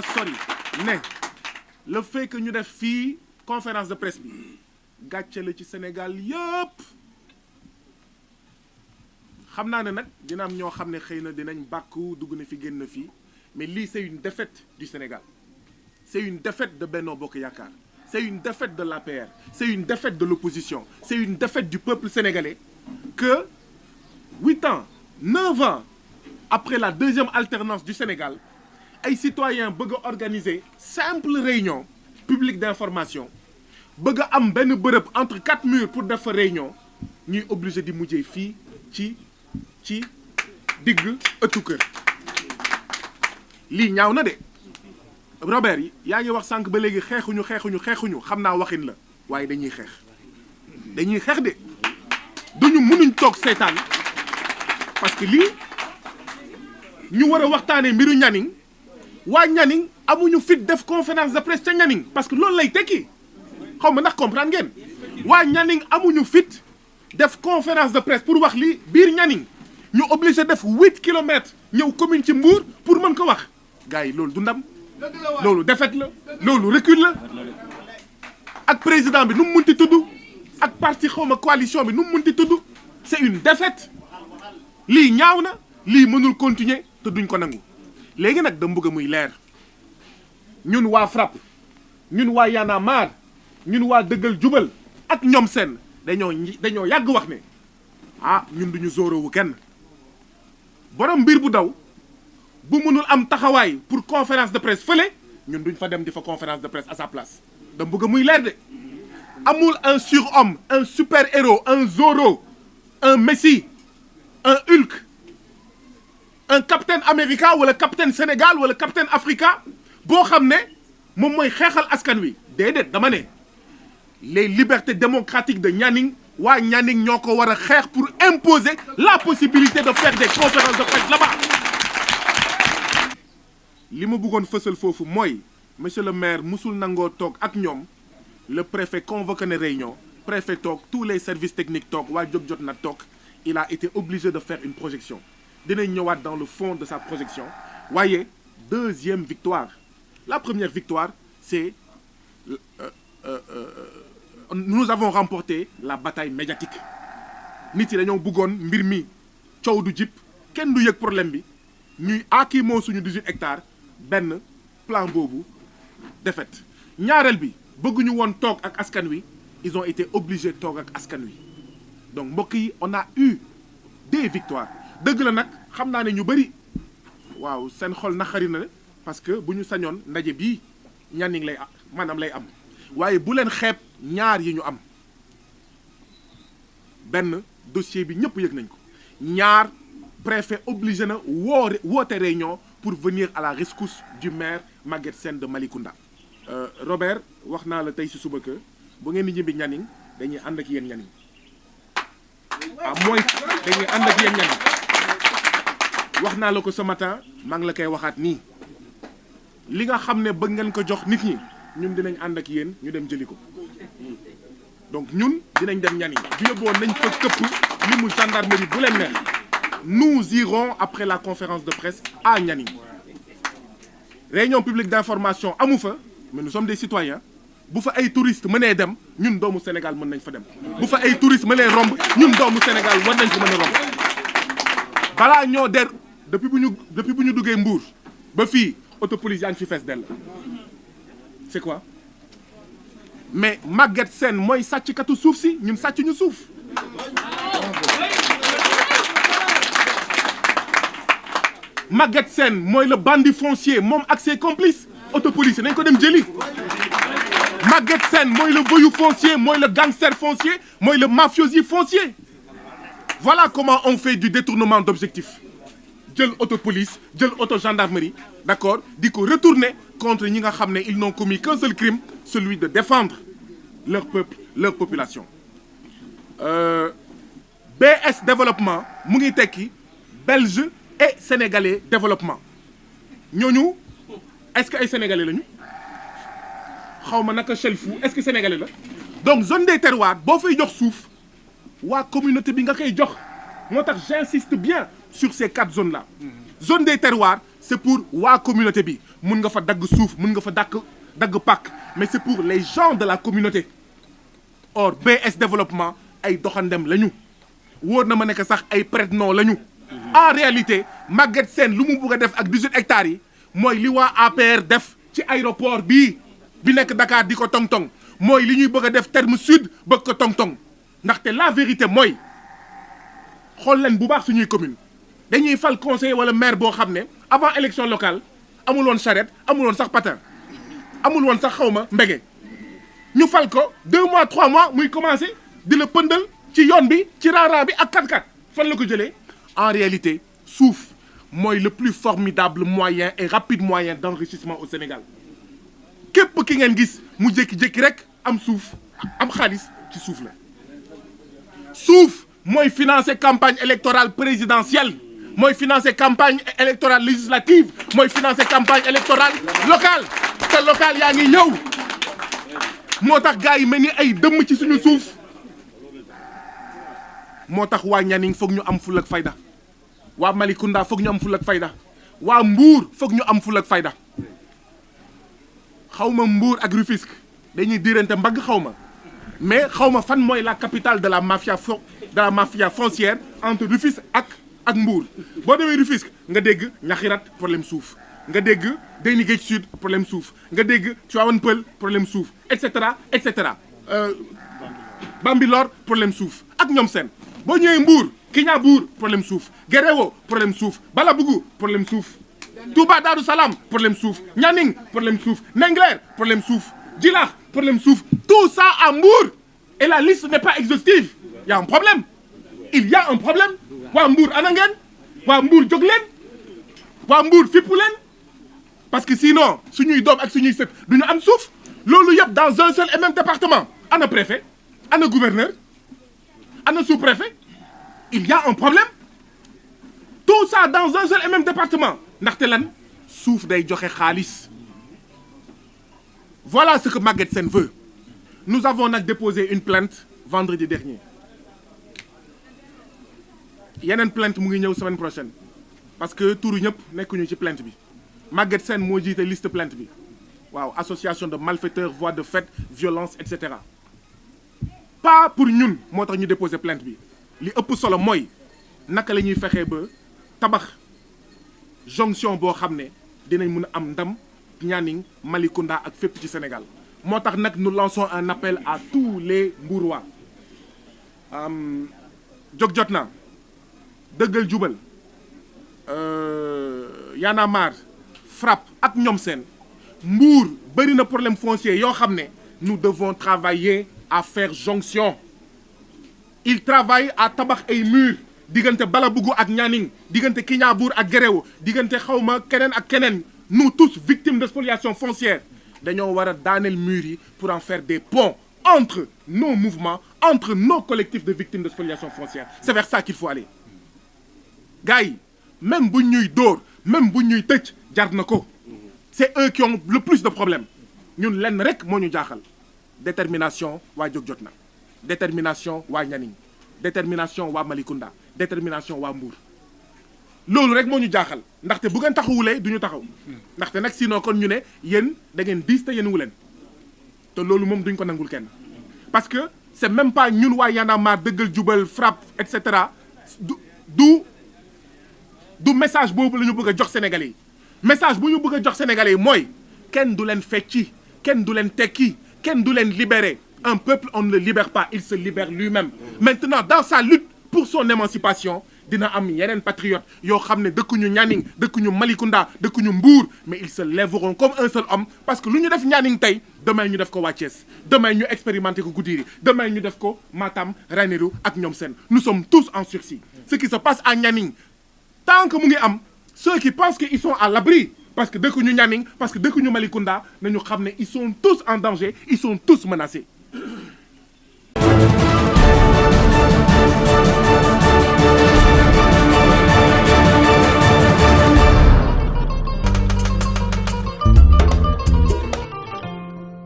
naa sori ne le fait que ñu def fii conférence de presse bi gàcce la ci Sénégal yëpp xam naa ne nag dina am ñoo xam ne xëy na dinañ bàkku dugg na fi génn na fii mais lii c'est une défaite du Sénégal c'est une défaite de Benno Bokk Yaakaar c'est une défaite de l'APR c'est une défaite de l'opposition c'est une défaite du peuple sénégalais que 8 ans 9 ans après la deuxième alternance du Sénégal ay citoyens bëgg a organiser simple réunion publique d'information bëgg a am benn bërëb entre 4 murs pour def fa réunion ñuy obligé di mujjee fii ci digg ëttu kër lii ñaaw na de Robert yaa ngi wax sànq ba léegi xeexuñu xam naa waxin la waaye dañuy xeex de mënuñ toog seetaan parce que lii ñu war a waxtaanee mbiru Nianing waa Nianing amuñu fit def conférence de presse ca Nianing parce que loolu lay tekki xaw ma ndax comprendre ngeen waa Nianing amuñu fit def conférence de presse pour wax li biir Nianing ñu obligé def 8 kilomètres ñëw commune ci Mbour pour mën ko wax gars yi loolu du ndam loolu défaite la loolu recul la ak président bi nu mu munti tudd ak parti xawma coalition bi nu mu munti tudd c'est une défaite lii ñaaw na lii mënul continuer te duñ ko nangu léegi nag dama bëgg muy leer ñun waa FRAPP ñun waa Y'en a marre ñun waa dëggal jubal ak ñoom seen dañoo yàgg wax ne ñun duñu zóorowu kenn borom mbir bu daw bu mënul am taxawaay pour conférence de presse fële ñun duñ fa dem di fa conférence de presse à sa place dama bëgg muy leer de amul un surhomme un super héros un Zorro un Messi un Hulk un capitaine America wala capitaine Sénégal wala capitaine Africa boo xam ne moom mooy xeexal askan wi déedéet dama ne les libertés démocratiques de Nianing waa Nianing ñoo ko war a xeex pour imposer la possibilité de faire des conférences de presse là-bas. li ma bëggoon fësal foofu mooy monsieur le maire musul nangoo toog ak ñoom le préfet convoqué na réunion préfet toog tous les services techniques toog waa jóg jot na toog il a été obligé de faire une projection dinañ ñëwaat dans le fond de sa projection waaye deuxième victoire la première victoire c'est nous avons remporté la bataille médiatique nit yi dañoo bëggoon mbir mi coow du jip kenn du yëg problème bi ñuy kii moo suñu 18 hectares benn plan boobu défaite ñaareel bi bëgguñu woon toog ak askan wi ils ont été obligés toog ak askan wi donc mbokk yi on a eu des victoires dëgg la nag xam naa ne ñu bëri waaw seen xol naqari na parce que bu ñu sañoon ndaje bii Nianing lay maanaam lay am waaye bu leen xeeb ñaar yi ñu am benn dossier bi ñëpp yëg nañ ko ñaar préfet obligé na woote réunion pour venir à la rescousse du maire Maguette Sène de Malicounda. Robert wax naa la tey si suba que bu ngeen di ñibbi Nianing dañuy ànd ak yéen Nianing mooy dañuy ànd ak yéen Nianing wax naa la ko ce matin maa ngi la koy waxaat nii li nga xam ne bëgg ngeen ko jox nit ñi ñun dinañ ànd ak yéen ñu dem jëli ko donc ñun dinañ dem Nianing bu yóbboo nañ fa këpp li mu gendarmerie bu leen neex nous irons après la conférence de presse à Nianing réunion publique d'information amu fa mais nous sommes des citoyens bu fa ay touristes mënee dem ñun doomu Sénégal mën nañ fa dem bu fa ay touristes mënee romb ñun doomu Sénégal war nañ fa mën a romb balaa ñoo depuis bu ñu duggee Mbour ba fii autopolice yaa ngi fi fees dell c'est quoi mais Maguette Sène mooy sàcckatu suuf si ñun sàcc ñu suuf Maguette Sène mooy le bandit foncier moom ak ses complices autopolice nañ ko dem jëli Maguette Sène mooy le voyou foncier mooy le gangster foncier mooy le mafiosi foncier voilà comment on fait du détournement d'objectifs jël autopolice jël auto gendarmerie d'accord di ko retourner contre ñi nga xam ne ils n'ont commis qu'un seul crime celui de défendre leur peuple leur population BS développement mu ngi tekki belge et sénégalais développement ñooñu est-ce que ay sénégalais lañu xaw ma naka Chelfou est-ce que sénégalais la donc zone des terroirs boo fay jox suuf waa communauté bi nga koy jox moo tax j'insiste bien sur ces 4 zones là zone des terroirs c'est pour waa communauté bi mun nga fa dagg suuf mun nga fa dagg pàkk mais c'est pour les gens de la communauté. Or BS développement ay doxandem lañu wóor na ma nekk sax ay prête-nom lañu. En réalité Maguette Sène lu mu bëgg a def ak 18 hectares yi mooy li waa APR def ci aéroport bi nekk Dakar di ko tong-tong mooy li ñuy bëgg a def terme sud bëgg ko tong-tong ndaxte la vérité mooy xool leen bu baax suñuy commune dañuy fal conseiller wala maire boo xam ne avant élection locale amul woon charrette amul woon sax patin amul woon sax xawma mbége ñu fal ko 2 mois 3 mois muy commencé di la pëndal ci yoon bi ci raaraa bi ak 4x4 fan la ko jëlee. En réalité suuf mooy le plus formidable moyen et rapide moyen d'enrichissement au Sénégal képp ki ngeen gis mu jékki-jékki rek am suuf am xaalis ci suuf la. suuf mooy financer campagne électorale présidentielle mooy financer campagne électorale législative mooy financer campagne électorale locale te locale yaa ngi ñëw moo tax gars yi mel ni ay dëmm ci suñu suuf. moo tax waa Nianing foog ñu am ful ak fayda waa Malicounda foog ñu am ful ak fayda waa Mbour foog ñu am ful ak fayda xawma Mbour ak Rufisque dañuy diirante mbagg xawma mais xawma fan mooy la capitale de la mafia foncière entre Rufisque ak Mbour. boo demee Rufisque nga dégg Ñaxirat problème suuf nga dégg Déni Géej Sud problème suuf nga dégg Tivaouane Peulh problème suuf et cetera et cetera Bambilor problème suuf ak ñoom seen. boo ñëwee Mbour Kignanbour problème suuf Guéréo problème suuf Balabougou problème suuf Touba Darou Salam problème suuf Nianing problème suuf Ndingler problème suuf Djilakh problème suuf tout ça à Mbour et la liste n'est pas exhaustive. Il y a un problème il y a un problème waa Mbour ana ngeen waa Mbour jóg leen waa Mbour fippu leen parce que sinon suñuy doom ak suñuy sët duñu am suuf loolu yëpp dans un seul et même département. Ana préfet ana gouverneur ana sous-préfet il y a un problème tout ça dans un seul et même département ndaxte lan suuf day joxe xaalis. Voilà ce que Maguette Sène veut. Nous avons nag déposé une plainte vendredi dernier yeneen plainte mu ngi ñëw semaine prochaine parce que turu ñëpp nekkuñu ci plainte bi Maguette Sène moo jiite liste plainte bi waaw association de malfaiteurs voies de fait violence et cetera. Pas pour ñun moo tax ñu déposer plainte bi li ëpp solo mooy naka la ñuy fexee ba tabax jonction boo xam ne dinañ mën a am ndam Nianing Malicounda ak fépp ci Sénégal moo tax nag nous lançons un appel à tous les Mbourois jóg jot na dëggal jubal Y'en a marre FRAPP ak ñoom seen Mbour bëri na problème foncier yoo xam ne nous devons travailler à faire jonction. Il travaille à tabax ay mur diggante Balabougou ak Nianing diggante Kignanbour ak Guéréo diggante xawma keneen ak keneen nous tous victimes de spoliation foncière dañoo war a daaneel murs yi pour en faire des ponts entre nos mouvements entre nos collectifs de victimes de spoliation foncière. C'est vers ça qu'il faut aller. Gars yi même bu ñuy dóor même bu ñuy tëj jar na ko. C'est eux qui ont le plus de problèmes ñun lenn rek moo ñu jaaxal. Détermination waa jóg jot na détermination waa Nianing détermination waa Malicounda détermination waa Mbour loolu rek moo ñu jaaxal ndaxte bu ngeen taxawulee du ñu taxaw ndaxte nag sinon kon ñu ne yéen da ngeen diis te yéen wu leen te loolu moom duñ ko nangul kenn parce que c'est même pas ñun waa Y'en a marre dëggal jubal FRAPP et cetera du message boobu la ñu bëgg a jox Sénégalais yi message bu ñu bëgg a jox Sénégalais yi mooy kenn du leen fecci kenn du leen tekki kenn du leen libérer un peuple on ne le libère pas il se libère lui-même maintenant dans sa lutte pour son émancipation dina am yeneen patriotes yoo xam ne dëkkuñu Nianing dëkkuñu Malicounda dëkkuñu Mbour mais ils se lèveront comme un seul homme parce que lu ñu def Nianing tey demain ñu def ko waa Thiès demain ñu expérimenter ko Goudiri demain ñu def ko Matam Ranérou ak ñoom seen nous sommes tous en sursis ce qui se passe à Nianing tant que mu ngi am ceux qui pensent qu'ils sont à l'abri parce que dëkkuñu Nianing parce que dëkkuñu Malicounda nañu xam ne ils sont tous en danger ils sont tous menacés